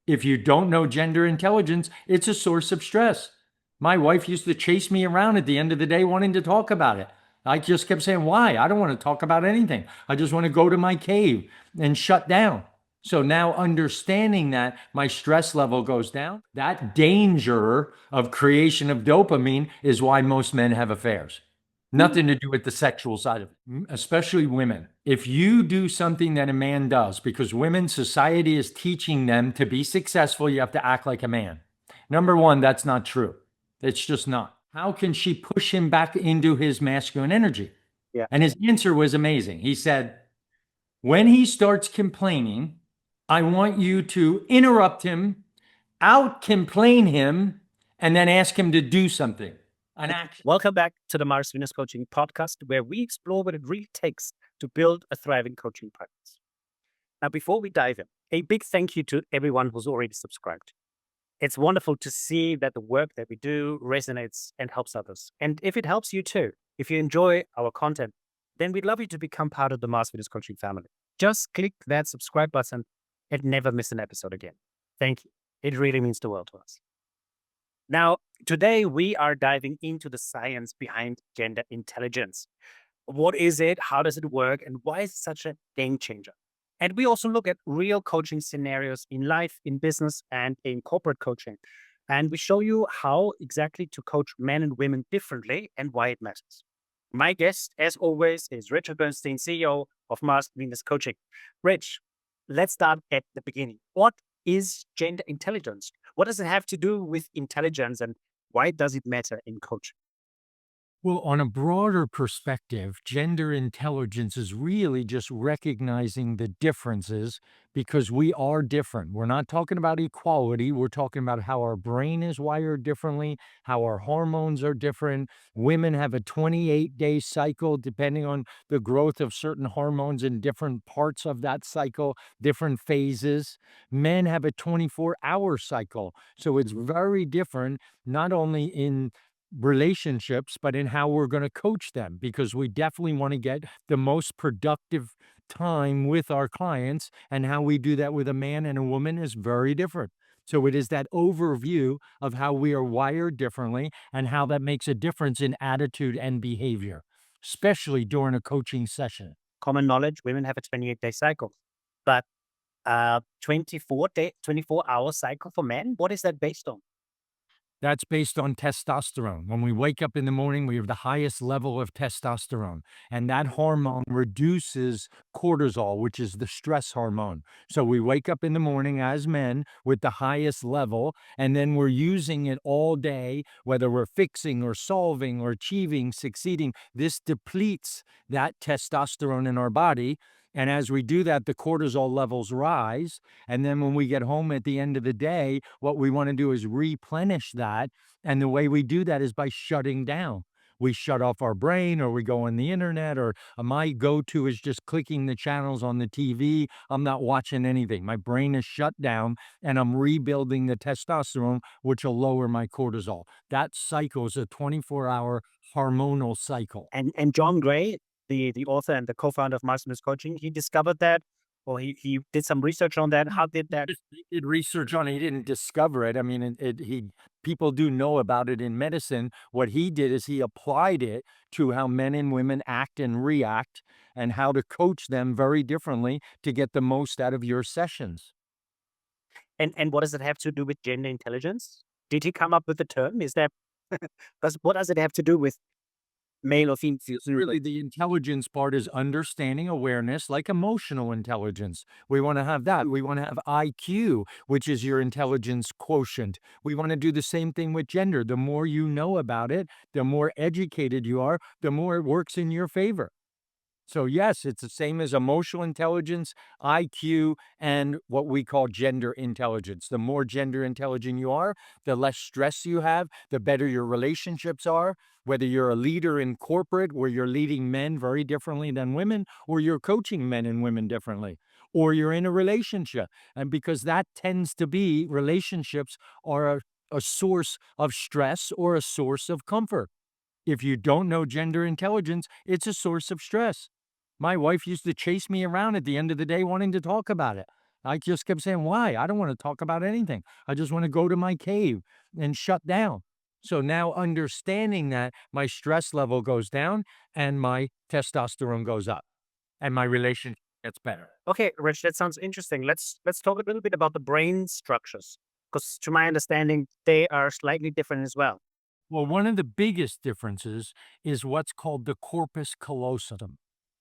If you don't know gender intelligence, it's a source of stress. My wife used to chase me around at the end of the day wanting to talk about it. I just kept saying, why? I don't want to talk about anything. I just want to go to my cave and shut down. So now understanding that my stress level goes down, that danger of creation of dopamine is why most men have affairs. Nothing to do with the sexual side of it, especially women. If you do something that a man does, because women, society is teaching them to be successful, you have to act like a man. Number one, that's not true. It's just not. How can she push him back into his masculine energy? Yeah. And his answer was amazing. He said, when he starts complaining, I want you to interrupt him, out complain him, and then ask him to do something. An action. Welcome back to the MarsVenus Coaching podcast, where we explore what it really takes to build a thriving coaching practice. Now, before we dive in, a big thank you to everyone who's already subscribed. It's wonderful to see that the work that we do resonates and helps others. And if it helps you too, if you enjoy our content, then we'd love you to become part of the MarsVenus Coaching family. Just click that subscribe button and never miss an episode again. Thank you. It really means the world to us. Now, today we are diving into the science behind gender intelligence. What is it? How does it work? And why is it such a game changer? And we also look at real coaching scenarios in life, in business, and in corporate coaching. And we show you how exactly to coach men and women differently and why it matters. My guest, as always, is Richard Bernstein, CEO of MarsVenus Coaching. Rich, let's start at the beginning. What is gender intelligence? What does it have to do with intelligence, and why does it matter in coaching? Well, on a broader perspective, gender intelligence is really just recognizing the differences because we are different. We're not talking about equality. We're talking about how our brain is wired differently, how our hormones are different. Women have a 28-day cycle depending on the growth of certain hormones in different parts of that cycle, different phases. Men have a 24-hour cycle. So it's very different, not only in relationships, but in how we're going to coach them, because we definitely want to get the most productive time with our clients, and how we do that with a man and a woman is very different. So it is that overview of how we are wired differently and how that makes a difference in attitude and behavior, especially during a coaching session. Common knowledge, women have a 28-day cycle, but 24-hour cycle for men, what is that based on? That's based on testosterone. When we wake up in the morning, we have the highest level of testosterone, and that hormone reduces cortisol, which is the stress hormone. So we wake up in the morning as men with the highest level, and then we're using it all day, whether we're fixing or solving or achieving, succeeding. This depletes that testosterone in our body. And as we do that, the cortisol levels rise. And then when we get home at the end of the day, what we want to do is replenish that. And the way we do that is by shutting down. We shut off our brain, or we go on the internet, or my go-to is just clicking the channels on the TV. I'm not watching anything. My brain is shut down, and I'm rebuilding the testosterone, which will lower my cortisol. That cycle is a 24-hour hormonal cycle. And John Gray, the author and the co-founder of MarsVenus Coaching, he discovered that, or he did some research on that. How did that? He did research on it. He didn't discover it. I mean, people do know about it in medicine. What he did is he applied it to how men and women act and react, and how to coach them very differently to get the most out of your sessions. And what does it have to do with gender intelligence? Did he come up with the term? Is that what does it have to do with male or female? Really, the intelligence part is understanding awareness, like emotional intelligence. We want to have that. We want to have IQ, which is your intelligence quotient. We want to do the same thing with gender. The more you know about it, the more educated you are, the more it works in your favor. So yes, it's the same as emotional intelligence, IQ, and what we call gender intelligence. The more gender intelligent you are, the less stress you have, the better your relationships are. Whether you're a leader in corporate, where you're leading men very differently than women, or you're coaching men and women differently, or you're in a relationship. And because that tends to be, relationships are a source of stress or a source of comfort. If you don't know gender intelligence, it's a source of stress. My wife used to chase me around at the end of the day wanting to talk about it. I just kept saying, why? I don't want to talk about anything. I just want to go to my cave and shut down. So now understanding that, my stress level goes down and my testosterone goes up and my relationship gets better. Okay, Rich, that sounds interesting. Let's talk a little bit about the brain structures, because to my understanding, they are slightly different as well. Well, one of the biggest differences is what's called the corpus callosum.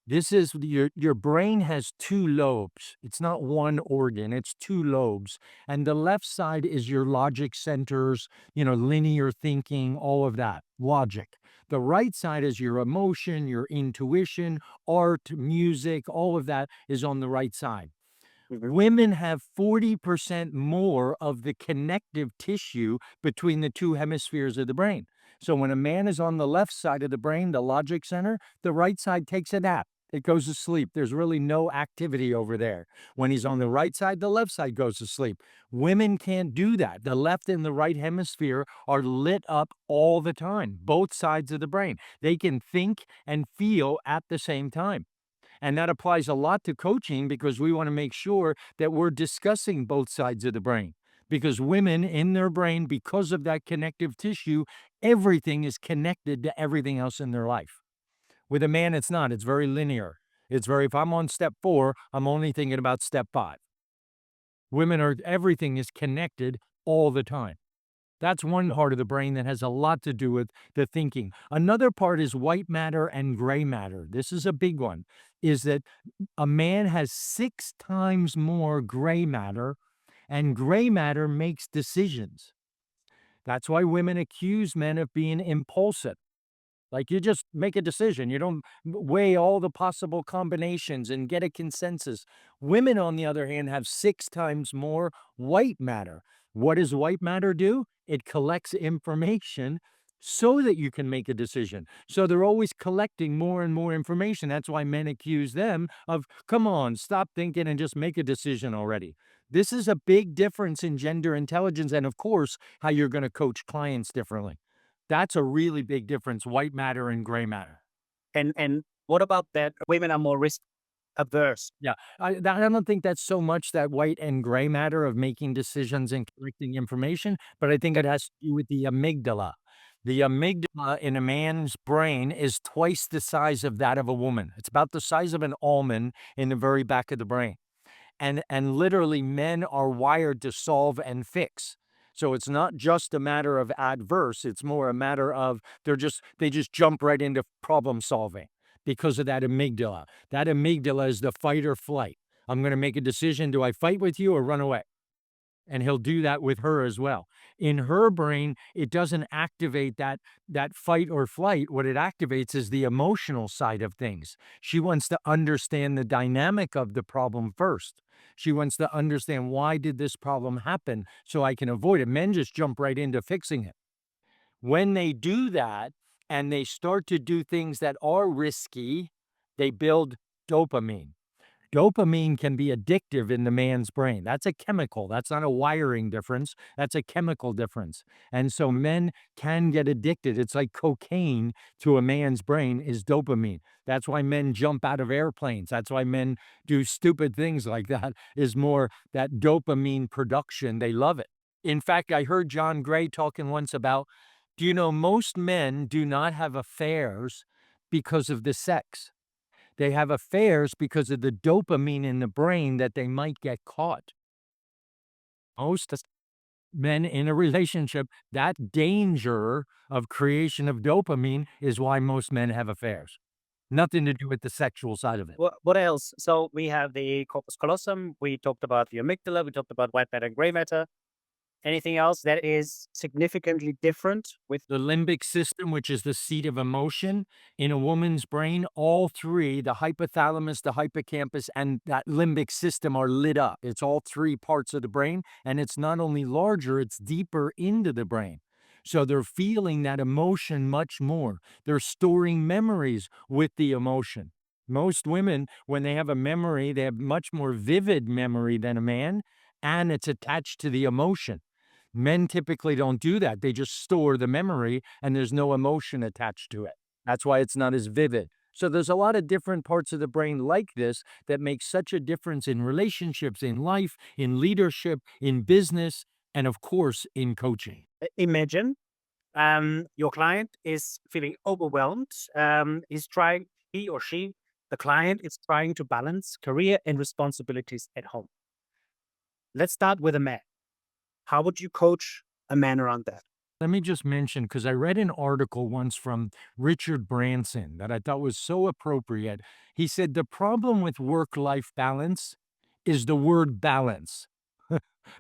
This is your brain has two lobes. It's not one organ, it's two lobes. And the left side is your logic centers, linear thinking, all of that, logic. The right side is your emotion, your intuition, art, music, all of that is on the right side. Mhm. Women have 40% more of the connective tissue between the two hemispheres of the brain. So when a man is on the left side of the brain, the logic center, the right side takes a nap. It goes to sleep. There's really no activity over there. When he's on the right side, the left side goes to sleep. Women can't do that. The left and the right hemisphere are lit up all the time, both sides of the brain. They can think and feel at the same time. And that applies a lot to coaching because we want to make sure that we're discussing both sides of the brain. Because women in their brain, because of that connective tissue, everything is connected to everything else in their life. With a man, it's not. It's very linear. If I'm on step 4, I'm only thinking about step 5. Everything is connected all the time. That's one part of the brain that has a lot to do with the thinking. Another part is white matter and gray matter. This is a big one, is that a man has 6 times more gray matter, and gray matter makes decisions. That's why women accuse men of being impulsive. Like, you just make a decision. You don't weigh all the possible combinations and get a consensus. Women, on the other hand, have 6 times more white matter. What does white matter do? It collects information so that you can make a decision. So they're always collecting more and more information. That's why men accuse them of, come on, stop thinking and just make a decision already. This is a big difference in gender intelligence and, of course, how you're going to coach clients differently. That's a really big difference, white matter and gray matter. And what about that women are more risk averse? Yeah, I don't think that's so much that white and gray matter of making decisions and collecting information, but I think it has to do with the amygdala. The amygdala in a man's brain is twice the size of that of a woman. It's about the size of an almond in the very back of the brain. And literally men are wired to solve and fix. So it's not just a matter of adverse, it's more a matter of they just jump right into problem solving because of that amygdala. That amygdala is the fight or flight. I'm going to make a decision, do I fight with you or run away? And he'll do that with her as well. In her brain, it doesn't activate that fight or flight. What it activates is the emotional side of things. She wants to understand the dynamic of the problem first. She wants to understand, why did this problem happen so I can avoid it. Men just jump right into fixing it. When they do that and they start to do things that are risky, they build dopamine. Dopamine can be addictive in the man's brain. That's a chemical. That's not a wiring difference. That's a chemical difference. And so men can get addicted. It's like cocaine to a man's brain is dopamine. That's why men jump out of airplanes. That's why men do stupid things like that, is more that dopamine production. They love it. In fact, I heard John Gray talking once about, do you know most men do not have affairs because of the sex? They have affairs because of the dopamine in the brain that they might get caught. Most men in a relationship, that danger of creation of dopamine is why most men have affairs. Nothing to do with the sexual side of it. What else? So we have the corpus callosum. We talked about the amygdala. We talked about white matter and gray matter. Anything else that is significantly different with? The limbic system, which is the seat of emotion in a woman's brain, all three, the hypothalamus, the hippocampus, and that limbic system, are lit up. It's all three parts of the brain, and it's not only larger, it's deeper into the brain. So they're feeling that emotion much more. They're storing memories with the emotion. Most women, when they have a memory, they have much more vivid memory than a man, and it's attached to the emotion. Men typically don't do that. They just store the memory and there's no emotion attached to it. That's why it's not as vivid. So there's a lot of different parts of the brain like this that make such a difference in relationships, in life, in leadership, in business, and of course, in coaching. Imagine your client is feeling overwhelmed. He or she, the client is trying to balance career and responsibilities at home. Let's start with a man. How would you coach a man around that? Let me just mention, because I read an article once from Richard Branson that I thought was so appropriate. He said, the problem with work life balance is the word balance,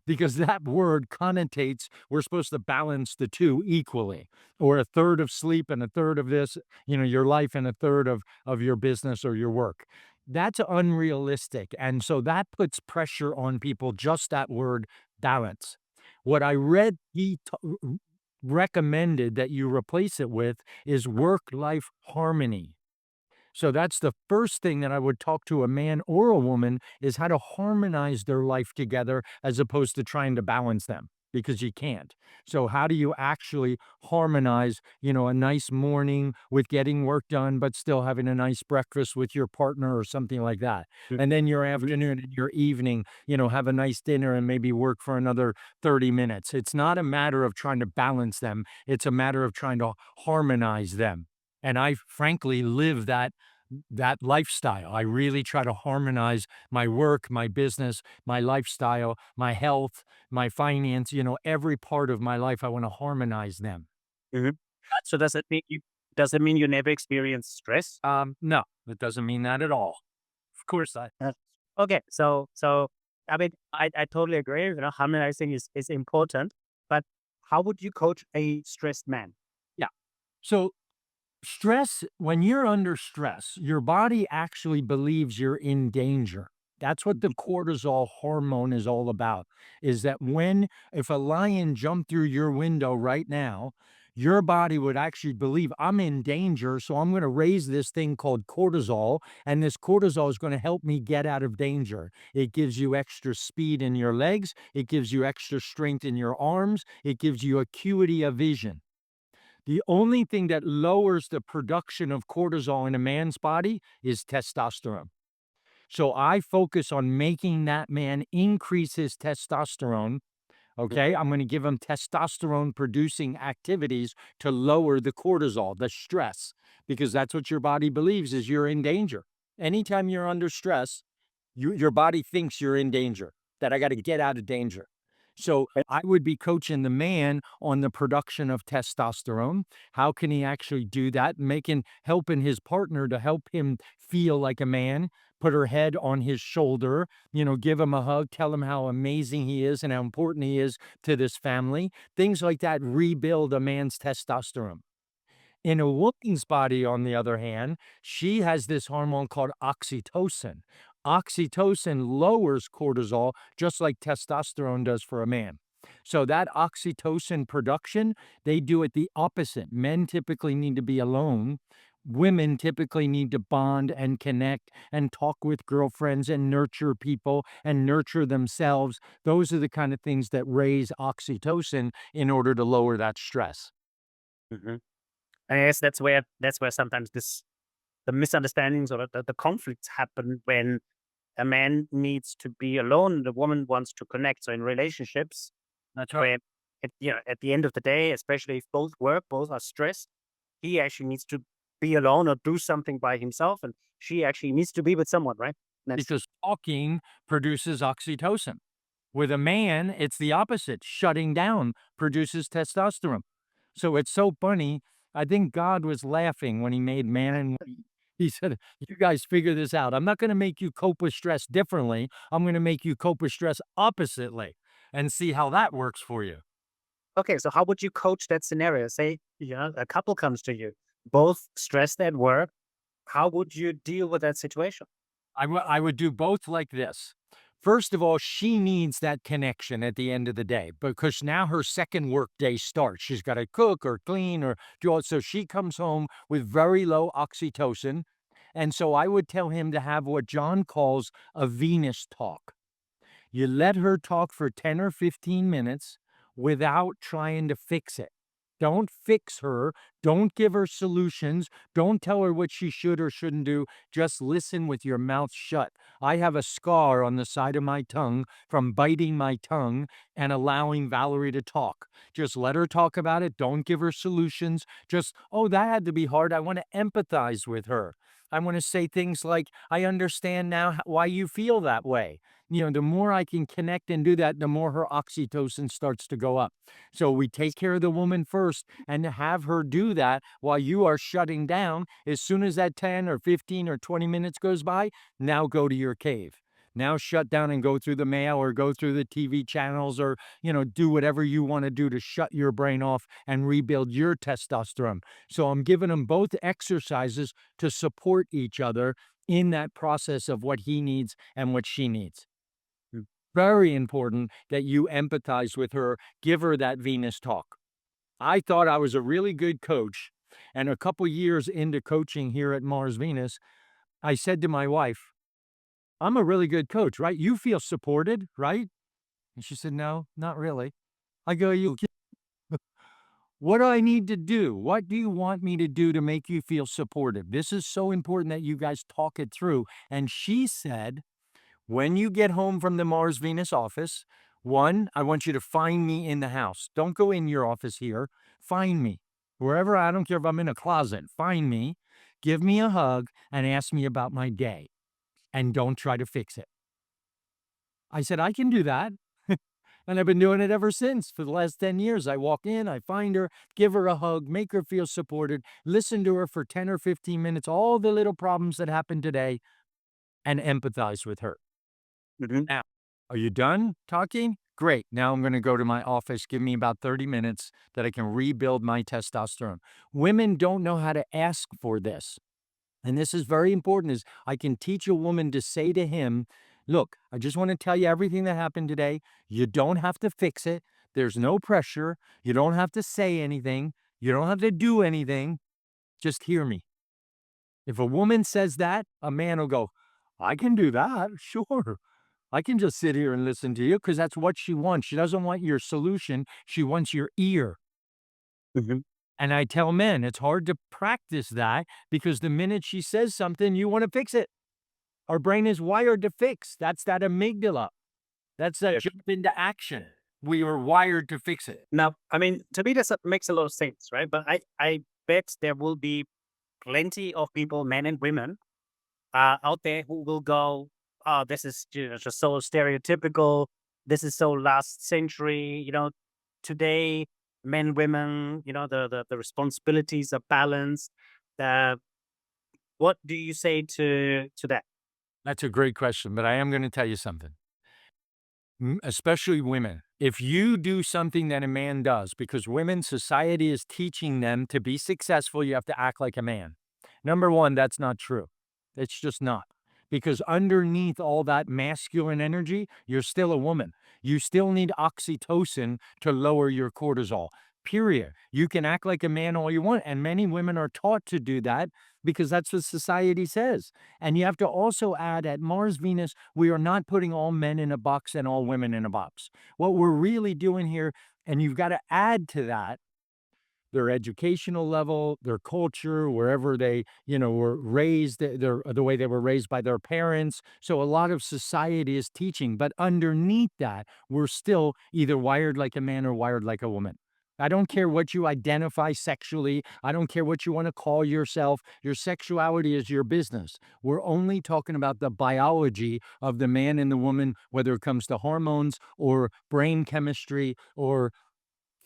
because that word connotates we're supposed to balance the two equally, or a third of sleep and a third of this, your life, and a third of your business or your work. That's unrealistic. And so that puts pressure on people, just that word balance. What I read recommended that you replace it with is work-life harmony. So that's the first thing that I would talk to a man or a woman, is how to harmonize their life together as opposed to trying to balance them, because you can't. So how do you actually harmonize, a nice morning with getting work done, but still having a nice breakfast with your partner or something like that. And then your afternoon and your evening, have a nice dinner and maybe work for another 30 minutes. It's not a matter of trying to balance them. It's a matter of trying to harmonize them. And I frankly live that lifestyle. I really try to harmonize my work, my business, my lifestyle, my health, my finance, every part of my life. I want to harmonize them. Mhm. So does it mean you never experience stress? No, it doesn't mean that at all. Of course not. Okay, so I mean, I totally agree. Harmonizing is important, but how would you coach a stressed man? Yeah. So stress, when you're under stress, your body actually believes you're in danger. That's what the cortisol hormone is all about. Is that if a lion jumped through your window right now, your body would actually believe I'm in danger. So I'm going to raise this thing called cortisol, and this cortisol is going to help me get out of danger. It gives you extra speed in your legs. It gives you extra strength in your arms. It gives you acuity of vision. The only thing that lowers the production of cortisol in a man's body is testosterone. So I focus on making that man increase his testosterone. Okay. I'm going to give him testosterone producing activities to lower the cortisol, the stress, because that's what your body believes is you're in danger. Anytime you're under stress, your body thinks you're in danger, that I got to get out of danger. So I would be coaching the man on the production of testosterone. How can he actually do that? Helping his partner to help him feel like a man, put her head on his shoulder, give him a hug, tell him how amazing he is and how important he is to this family. Things like that rebuild a man's testosterone. In a woman's body, on the other hand, she has this hormone called oxytocin. Oxytocin lowers cortisol just like testosterone does for a man. So that oxytocin production, they do it the opposite. Men typically need to be alone. Women typically need to bond and connect and talk with girlfriends and nurture people and nurture themselves. Those are the kind of things that raise oxytocin in order to lower that stress. Mhm. I guess that's where sometimes the misunderstandings or the conflicts happen when a man needs to be alone, the woman wants to connect. So in relationships, That's right. where at the end of the day, especially if both work, both are stressed, he actually needs to be alone or do something by himself, and she actually needs to be with someone, right? That's Because talking produces oxytocin. With a man, it's the opposite. Shutting down produces testosterone. So it's so funny. I think God was laughing when he made man and woman. He said, you guys figure this out. I'm not going to make you cope with stress differently. I'm going to make you cope with stress oppositely and see how that works for you. okay. So how would you coach that scenario? Say, a couple comes to you, both stressed at work. How would you deal with that situation? I would do both like this. First of all, she needs that connection at the end of the day because now her second work day starts. She's got to cook or clean or do all. So she comes home with very low oxytocin. And so I would tell him to have what John calls a Venus talk. You let her talk for 10 or 15 minutes without trying to fix it. Don't fix her. Don't give her solutions. Don't tell her what she should or shouldn't do. Just listen with your mouth shut. I have a scar on the side of my tongue from biting my tongue and allowing Valerie to talk. Just let her talk about it. Don't give her solutions. Just, oh, that had to be hard. I want to empathize with her. I want to say things like, I understand now why you feel that way. The more I can connect and do that, the more her oxytocin starts to go up. So we take care of the woman first and have her do that while you are shutting down. As soon as that 10 or 15 or 20 minutes goes by, now go to your cave. Now shut down and go through the mail or go through the TV channels or, do whatever you want to do to shut your brain off and rebuild your testosterone. So I'm giving them both exercises to support each other in that process of what he needs and what she needs. Very important that you empathize with her, give her that Venus talk. I thought I was a really good coach, and a couple years into coaching here at MarsVenus, I said to my wife, I'm a really good coach, right? You feel supported, right? And she said, no, not really. I go, what do I need to do? What do you want me to do to make you feel supported? This is so important that you guys talk it through. And she said, when you get home from the MarsVenus office, one, I want you to find me in the house. Don't go in your office here. Find me. Wherever, I don't care if I'm in a closet, find me, give me a hug, and ask me about my day. And don't try to fix it. I said, I can do that. And I've been doing it ever since. For the last 10 years, I walk in, I find her, give her a hug, make her feel supported, listen to her for 10 or 15 minutes, all the little problems that happened today, and empathize with her. Now, are you done talking? Great. Now I'm going to go to my office. Give me about 30 minutes that I can rebuild my testosterone. Women don't know how to ask for this. And this is very important, is I can teach a woman to say to him, look, I just want to tell you everything that happened today. You don't have to fix it. There's no pressure. You don't have to say anything. You don't have to do anything. Just hear me. If a woman says that, a man will go, I can do that. Sure. I can just sit here and listen to you because that's what she wants. She doesn't want your solution. She wants your ear. And I tell men, it's hard to practice that because the minute she says something, you want to fix it. Our brain is wired to fix. That's that amygdala. That's that jump into action. We are wired to fix it. Now, I mean, to me, this makes a lot of sense, right? But I bet there will be plenty of people, men and women, out there who will go, oh, this is just so stereotypical. This is so last century. Today, men, women, the responsibilities are balanced. What do you say to that? That's a great question, but I am going to tell you something. Especially women. If you do something that a man does, because women, society is teaching them to be successful, you have to act like a man. Number one, that's not true. It's just not. Because underneath all that masculine energy, you're still a woman. You still need oxytocin to lower your cortisol. Period. You can act like a man all you want, and many women are taught to do that because that's what society says. And you have to also add, at MarsVenus, we are not putting all men in a box and all women in a box. What we're really doing here, and you've got to add to that, their educational level, their culture, wherever they, were raised, the way they were raised by their parents. So a lot of society is teaching, but underneath that, we're still either wired like a man or wired like a woman. I don't care what you identify sexually. I don't care what you want to call yourself. Your sexuality is your business. We're only talking about the biology of the man and the woman, whether it comes to hormones or brain chemistry or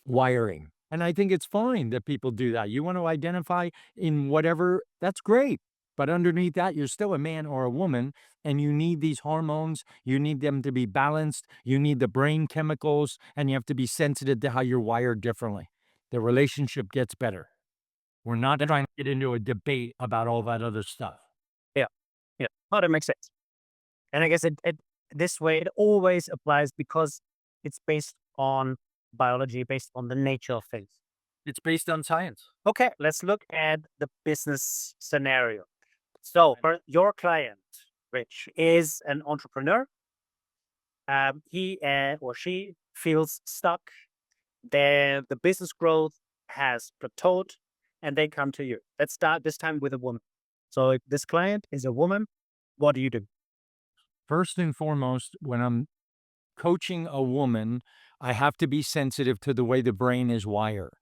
wiring. And I think it's fine that people do that. You want to identify in whatever, that's great. But underneath that, you're still a man or a woman, and you need these hormones. You need them to be balanced. You need the brain chemicals, and you have to be sensitive to how you're wired differently. The relationship gets better. We're not trying to get into a debate about all that other stuff. Yeah, yeah. Oh, that makes sense. And I guess this way it always applies because it's based on biology, based on the nature of things. It's based on science. Okay, let's look at the business scenario. So for your client, Rich, is an entrepreneur. He or she feels stuck. The business growth has plateaued and they come to you. Let's start this time with a woman. So if this client is a woman, what do you do? First and foremost, when I'm coaching a woman, I have to be sensitive to the way the brain is wired.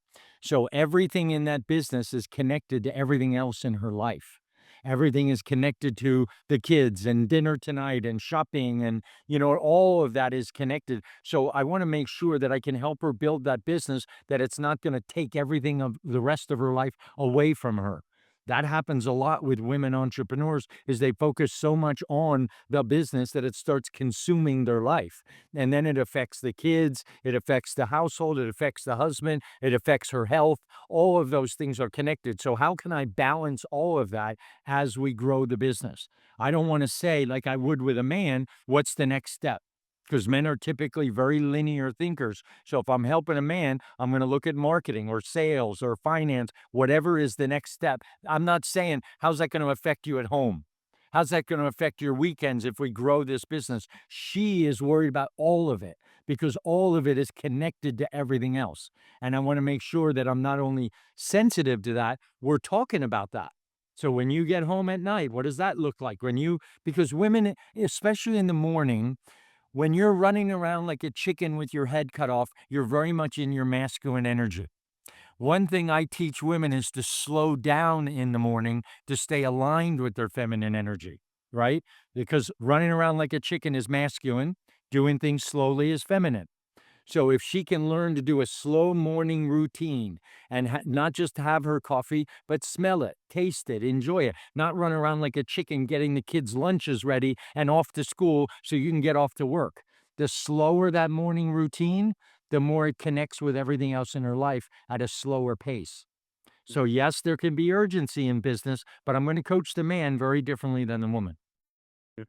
So everything in that business is connected to everything else in her life. Everything is connected to the kids and dinner tonight and shopping and all of that is connected. So I want to make sure that I can help her build that business, that it's not going to take everything of the rest of her life away from her. That happens a lot with women entrepreneurs is they focus so much on the business that it starts consuming their life. And then it affects the kids, it affects the household, it affects the husband, it affects her health. All of those things are connected. So how can I balance all of that as we grow the business? I don't want to say, like I would with a man, what's the next step? Because men are typically very linear thinkers. So if I'm helping a man, I'm going to look at marketing or sales or finance, whatever is the next step. I'm not saying, how's that going to affect you at home? How's that going to affect your weekends if we grow this business? She is worried about all of it because all of it is connected to everything else. And I want to make sure that I'm not only sensitive to that, we're talking about that. So when you get home at night, what does that look like? Because women, especially in the morning, when you're running around like a chicken with your head cut off, you're very much in your masculine energy. One thing I teach women is to slow down in the morning to stay aligned with their feminine energy, right? Because running around like a chicken is masculine, doing things slowly is feminine. So if she can learn to do a slow morning routine and not just have her coffee, but smell it, taste it, enjoy it, not run around like a chicken getting the kids' lunches ready and off to school so you can get off to work. The slower that morning routine, the more it connects with everything else in her life at a slower pace. So yes, there can be urgency in business, but I'm going to coach the man very differently than the woman. Mhm.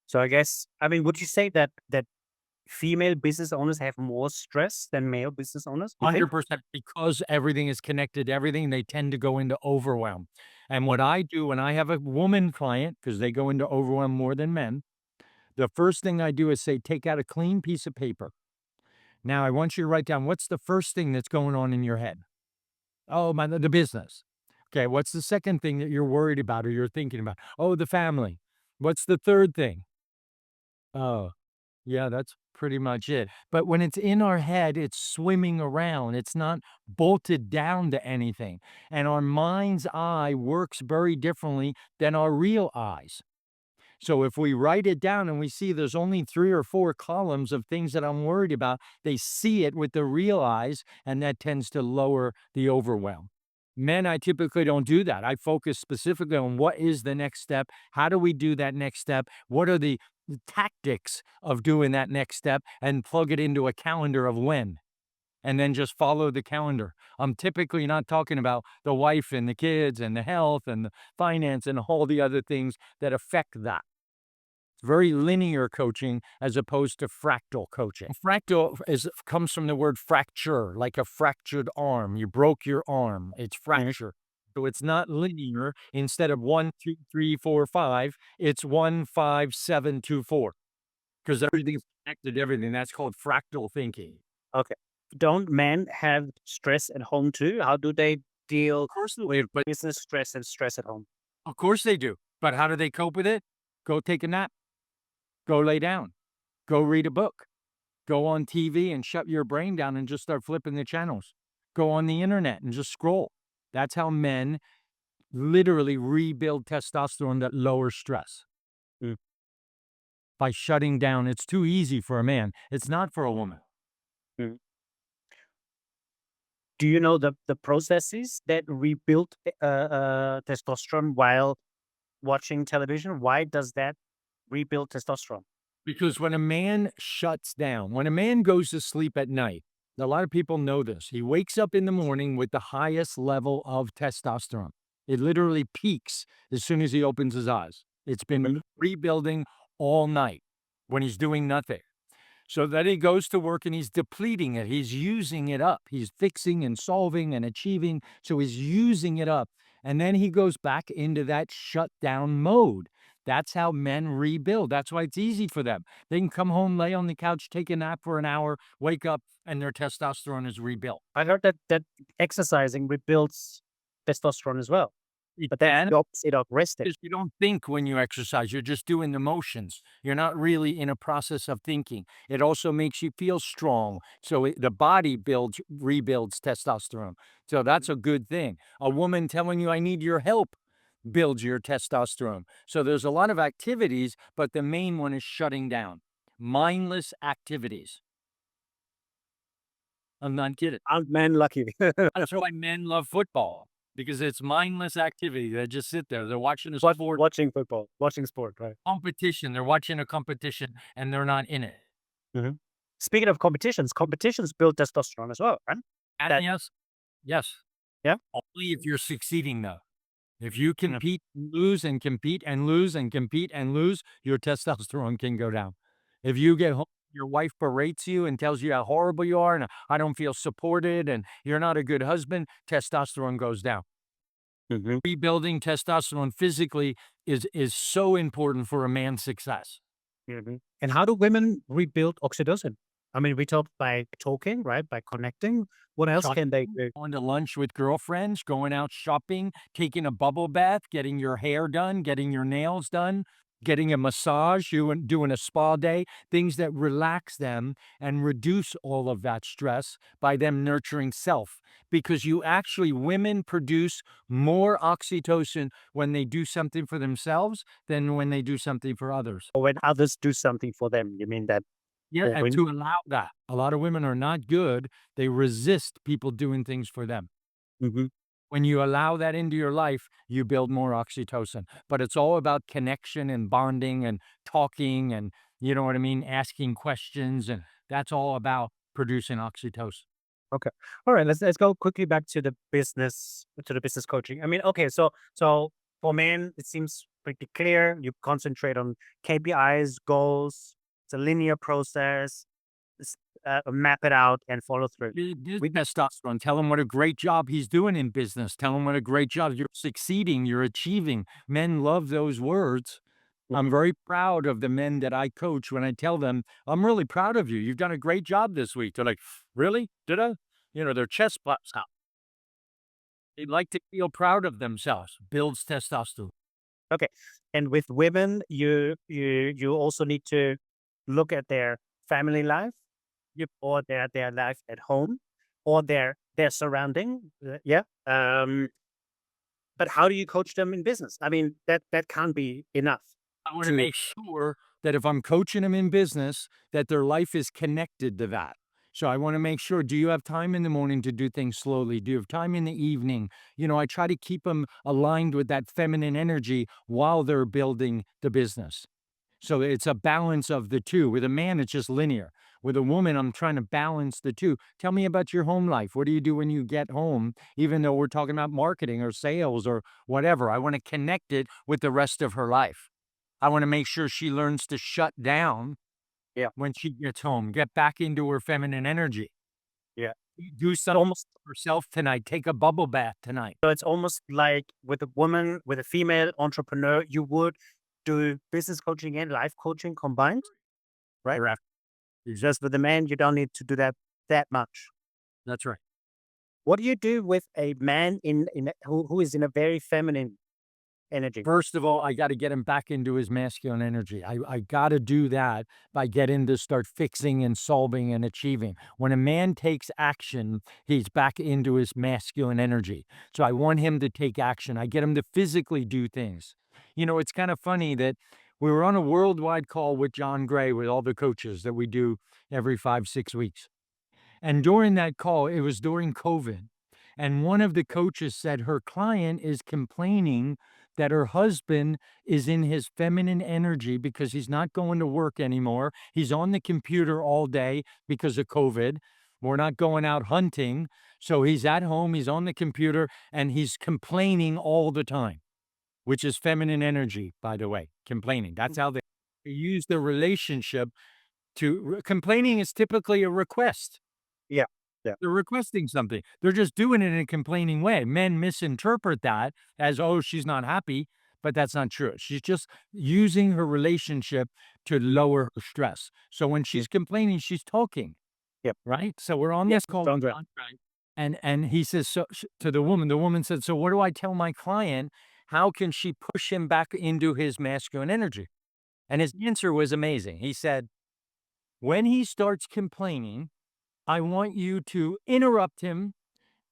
So I guess, I mean, would you say that female business owners have more stress than male business owners? You think? 100% because everything is connected to everything, they tend to go into overwhelm. And what I do when I have a woman client, because they go into overwhelm more than men, the first thing I do is say, take out a clean piece of paper. Now, I want you to write down what's the first thing that's going on in your head? Oh, the business. Okay, what's the second thing that you're worried about or you're thinking about? Oh, the family. What's the third thing? Oh, yeah, that's pretty much it. But when it's in our head, it's swimming around. It's not bolted down to anything. And our mind's eye works very differently than our real eyes. So if we write it down and we see there's only 3 or 4 columns of things that I'm worried about, they see it with the real eyes, and that tends to lower the overwhelm. Men, I typically don't do that. I focus specifically on what is the next step? How do we do that next step? What are the tactics of doing that next step? And plug it into a calendar of when. And then just follow the calendar. I'm typically not talking about the wife and the kids and the health and the finance and all the other things that affect that. Very linear coaching as opposed to fractal coaching. Fractal comes from the word fracture, like a fractured arm. You broke your arm. It's fracture. So it's not linear. Instead of 1, 2, 3, 4, 5, it's 1, 5, 7, 2, 4. Because everything's connected to everything. That's called fractal thinking. Okay. Don't men have stress at home too? How do they deal Of course, but business stress and stress at home? of course they do. But how do they cope with it? Go take a nap. Go lay down. Go read a book. Go on TV and shut your brain down and just start flipping the channels. Go on the internet and just scroll. That's how men literally rebuild testosterone that lowers stress Mm, by shutting down. It's too easy for a man. It's not for a woman. mm. Do you know the processes that rebuild testosterone while watching television? Why does that rebuild testosterone? Because when a man shuts down, when a man goes to sleep at night, a lot of people know this. He wakes up in the morning with the highest level of testosterone. It literally peaks as soon as he opens his eyes. It's been rebuilding all night when he's doing nothing. So then he goes to work and he's depleting it. He's using it up. He's fixing and solving and achieving. So he's using it up. And then he goes back into that shutdown mode. That's how men rebuild. That's why it's easy for them. They can come home, lay on the couch, take a nap for an hour, wake up, and their testosterone is rebuilt. I heard that exercising rebuilds testosterone as well, It but that's can, the opposite of resting. because you don't think when you exercise, you're just doing the motions. You're not really in a process of thinking. It also makes you feel strong. So the body rebuilds testosterone. So that's a good thing. A woman telling you, I need your help, builds your testosterone. So there's a lot of activities, but the main one is shutting down. Mindless activities. I'm not kidding. Aren't men lucky? That's why men love football, because it's mindless activity. They just sit there. They're watching a sport Watching football, watching sport, right? competition. They're watching a competition and they're not in it. Mhm. Speaking of competitions build testosterone as well, right? And That yes, yes. Yeah. Only if you're succeeding though. If you Yeah. compete, lose and compete and lose and compete and lose, your testosterone can go down. If you get home, your wife berates you and tells you how horrible you are and I don't feel supported and you're not a good husband, testosterone goes down. Mhm. Rebuilding testosterone physically is so important for a man's success. Mhm. And how do women rebuild oxytocin? I mean, we talked by talking, right? By connecting. What else Talking, can they do? going to lunch with girlfriends, going out shopping, taking a bubble bath, getting your hair done, getting your nails done, getting a massage, doing a spa day, things that relax them and reduce all of that stress by them nurturing self. Because women produce more oxytocin when they do something for themselves than when they do something for others. Or when others do something for them, you mean that? Yeah, Or and when to allow that. A lot of women are not good. They resist people doing things for them. Mhm. When you allow that into your life, you build more oxytocin. But it's all about connection and bonding and talking and, you know what I mean, asking questions. And that's all about producing oxytocin. Okay. All right. Let's go quickly back to the business coaching. I mean, okay. So for men, it seems pretty clear. You concentrate on KPIs, goals. It's a linear process. Map it out and follow through. Give We testosterone. Tell him what a great job he's doing in business. Tell him what a great job you're succeeding, you're achieving. Men love those words. I'm very proud of the men that I coach when I tell them, I'm really proud of you. You've done a great job this week. They're like, really? Did I? You know, their chest pops out. They like to feel proud of themselves. Builds testosterone. Okay. And with women, you also need to look at their family life, or their life at home, or their surrounding. Yeah. But how do you coach them in business? I mean, that can't be enough I want to to. make sure that if I'm coaching them in business, that their life is connected to that. So I want to make sure, do you have time in the morning to do things slowly? Do you have time in the evening? You know, I try to keep them aligned with that feminine energy while they're building the business. So it's a balance of the two. With a man, it's just linear. With a woman, I'm trying to balance the two. Tell me about your home life. What do you do when you get home? Even though we're talking about marketing or sales or whatever, I want to connect it with the rest of her life. I want to make sure she learns to shut down Yeah. when she gets home, get back into her feminine energy. Yeah. Do It's something almost for herself tonight. Take a bubble bath tonight. so it's almost like with a woman, with a female entrepreneur, you would do business coaching and life coaching combined, right? Correct. It's just with a man, you don't need to do that much. That's right. What do you do with a man who is in a very feminine energy? First of all, I got to get him back into his masculine energy. I got to do that by getting to start fixing and solving and achieving. When a man takes action, he's back into his masculine energy. So I want him to take action. I get him to physically do things. You know, it's kind of funny that we were on a worldwide call with John Gray with all the coaches that we do every 5, 6 weeks. And during that call, it was during COVID. And one of the coaches said her client is complaining that her husband is in his feminine energy because he's not going to work anymore. He's on the computer all day because of COVID. We're not going out hunting. So he's at home, he's on the computer, and he's complaining all the time, which is feminine energy, by the way, complaining. That's how they use the relationship complaining is typically a request. Yeah. Yeah. They're requesting something. They're just doing it in a complaining way. Men misinterpret that as, oh, she's not happy, but that's not true. She's just using her relationship to lower her stress. So when Yeah. she's complaining, she's talking, Yep. right? So we're on Yep. this call, Sounds right. and he says so to the woman. The woman said, "So what do I tell my client? How can she push him back into his masculine energy?" And his answer was amazing. He said, "When he starts complaining, I want you to interrupt him,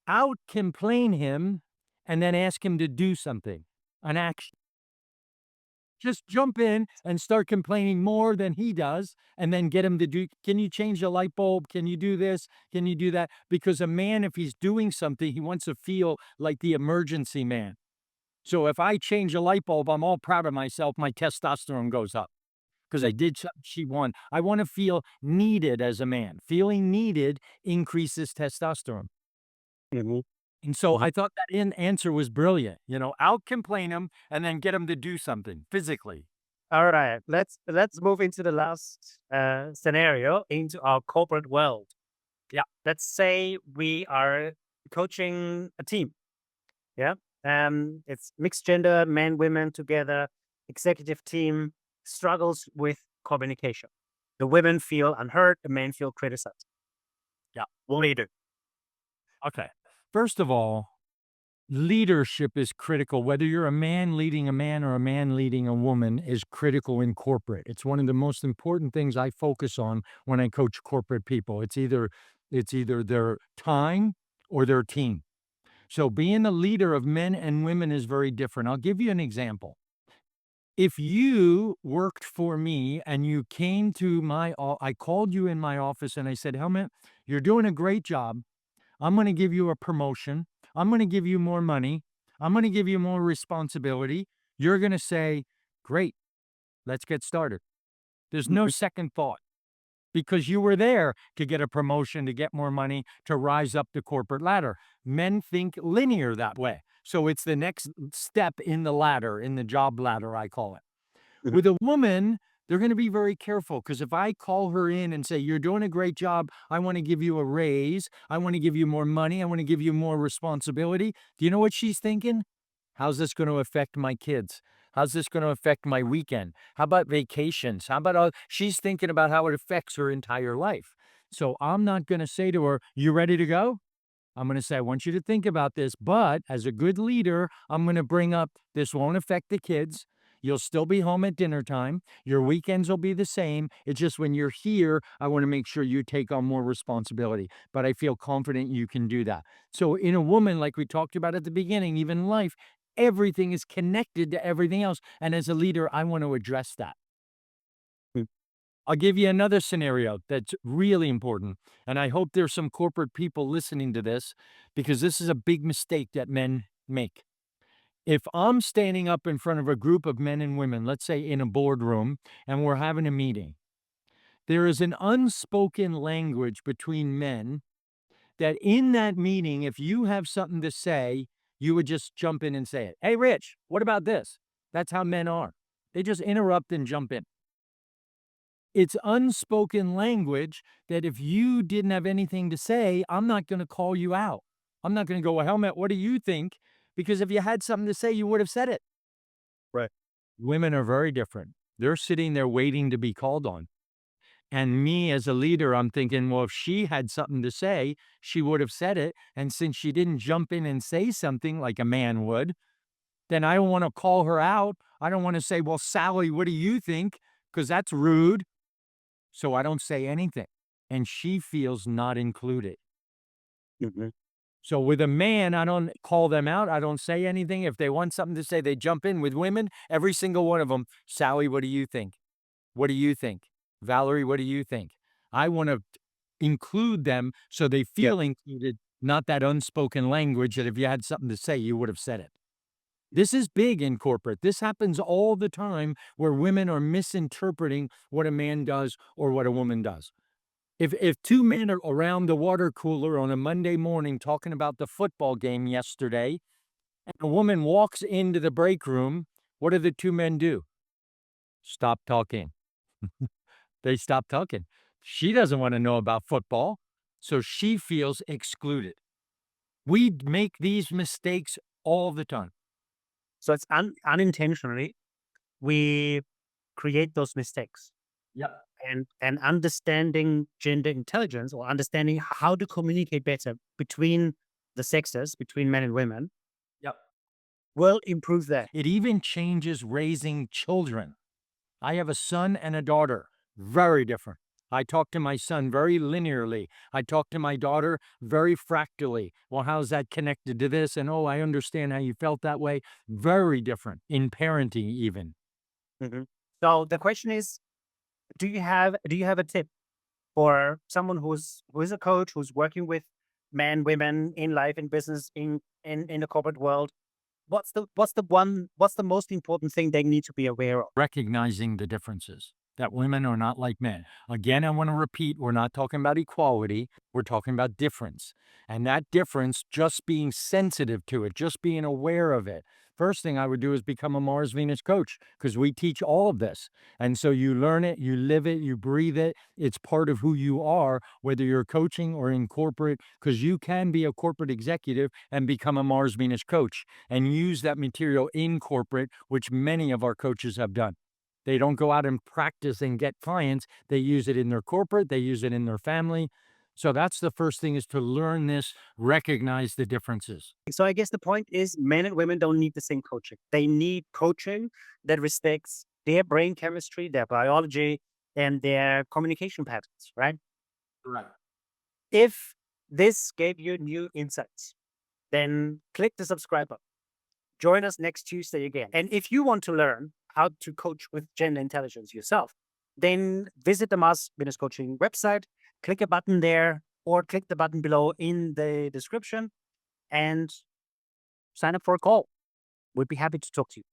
out complain him, and then ask him to do something, an action. Just jump in and start complaining more than he does, and then get him to do, can you change the light bulb? Can you do this? Can you do that?" Because a man, if he's doing something, he wants to feel like the emergency man. So if I change a light bulb, I'm all proud of myself. My testosterone goes up because I did something she won. I want to feel needed as a man. Feeling needed increases testosterone. Mhm. And so Mhm. I thought that answer was brilliant. Out complain him and then get him to do something physically. All right, let's move into the last scenario into our corporate world. Yeah, let's say we are coaching a team. Yeah, it's mixed gender, men, women together. Executive team struggles with communication. The women feel unheard, the men feel criticized. Yeah. What do you do? Okay. First of all, leadership is critical. Whether you're a man leading a man or a man leading a woman is critical in corporate. It's one of the most important things I focus on when I coach corporate people. It's either their time or their team. So being a leader of men and women is very different. I'll give you an example. If you worked for me and you came to I called you in my office and I said, "Helmut, you're doing a great job. I'm going to give you a promotion. I'm going to give you more money. I'm going to give you more responsibility." You're going to say, "Great, let's get started." There's no Mhm. second thought because you were there to get a promotion, to get more money, to rise up the corporate ladder. Men think linear that way. So it's the next step in the ladder, in the job ladder, I call it. Mhm. With a woman, they're going to be very careful because if I call her in and say, "You're doing a great job. I want to give you a raise. I want to give you more money. I want to give you more responsibility." Do you know what she's thinking? How's this going to affect my kids? How's this going to affect my weekend? How about vacations? How about she's thinking about how it affects her entire life. So I'm not going to say to her, "You ready to go?" I'm going to say, "I want you to think about this, but as a good leader, I'm going to bring up this won't affect the kids. You'll still be home at dinner time. Your weekends will be the same. It's just when you're here, I want to make sure you take on more responsibility, but I feel confident you can do that." So in a woman, like we talked about at the beginning, even in life, everything is connected to everything else. And as a leader, I want to address that. Mm. I'll give you another scenario that's really important. And I hope there's some corporate people listening to this because this is a big mistake that men make. If I'm standing up in front of a group of men and women, let's say in a boardroom, and we're having a meeting, there is an unspoken language between men that in that meeting, if you have something to say, you would just jump in and say it. "Hey, Rich, what about this?" That's how men are. They just interrupt and jump in. It's unspoken language that if you didn't have anything to say, I'm not going to call you out. I'm not going to go, "Well, Helmet, what do you think?" Because if you had something to say, you would have said it. Right. Women are very different. They're sitting there waiting to be called on. And me as a leader, I'm thinking, well, if she had something to say, she would have said it. And since she didn't jump in and say something like a man would, then I don't want to call her out. I don't want to say, "Well, Sally, what do you think?" Because that's rude. So I don't say anything, and she feels not included. Mhm. So with a man, I don't call them out. I don't say anything. If they want something to say, they jump in. With women, every single one of them, "Sally, what do you think? What do you think? Valerie, what do you think?" I want to include them so they Yeah. feel included, not that unspoken language that if you had something to say, you would have said it. This is big in corporate. This happens all the time where women are misinterpreting what a man does or what a woman does. If two men are around the water cooler on a Monday morning talking about the football game yesterday, and a woman walks into the break room, what do the two men do? Stop talking. They stop talking. She doesn't want to know about football, so she feels excluded. We make these mistakes all the time. So it's unintentionally, we create those mistakes. Yep. And understanding gender intelligence, or understanding how to communicate better between the sexes, between men and women, Yep. will improve that. It even changes raising children. I have a son and a daughter, very different. I talk to my son very linearly. I talk to my daughter very fractally. Well, how's that connected to this? And oh, I understand how you felt that way. Very different in parenting, even. Mhm. So the question is, do you have a tip for someone who is a coach, who's working with men, women in life, in business, in the corporate world? What's the most important thing they need to be aware of? Recognizing the differences, that women are not like men. Again, I want to repeat, we're not talking about equality, we're talking about difference. And that difference, just being sensitive to it, just being aware of it. First thing I would do is become a MarsVenus coach, because we teach all of this. And so you learn it, you live it, you breathe it. It's part of who you are, whether you're coaching or in corporate, because you can be a corporate executive and become a MarsVenus coach and use that material in corporate, which many of our coaches have done. They don't go out and practice and get clients. They use it in their corporate, they use it in their family. So that's the first thing, is to learn this, recognize the differences. So I guess the point is, men and women don't need the same coaching. They need coaching that respects their brain chemistry, their biology, and their communication patterns, right? Right. If this gave you new insights, then click the subscribe button. Join us next Tuesday again. And if you want to learn how to coach with gender intelligence yourself, then visit the MarsVenus Coaching website, click a button there, or click the button below in the description and sign up for a call. We'd be happy to talk to you.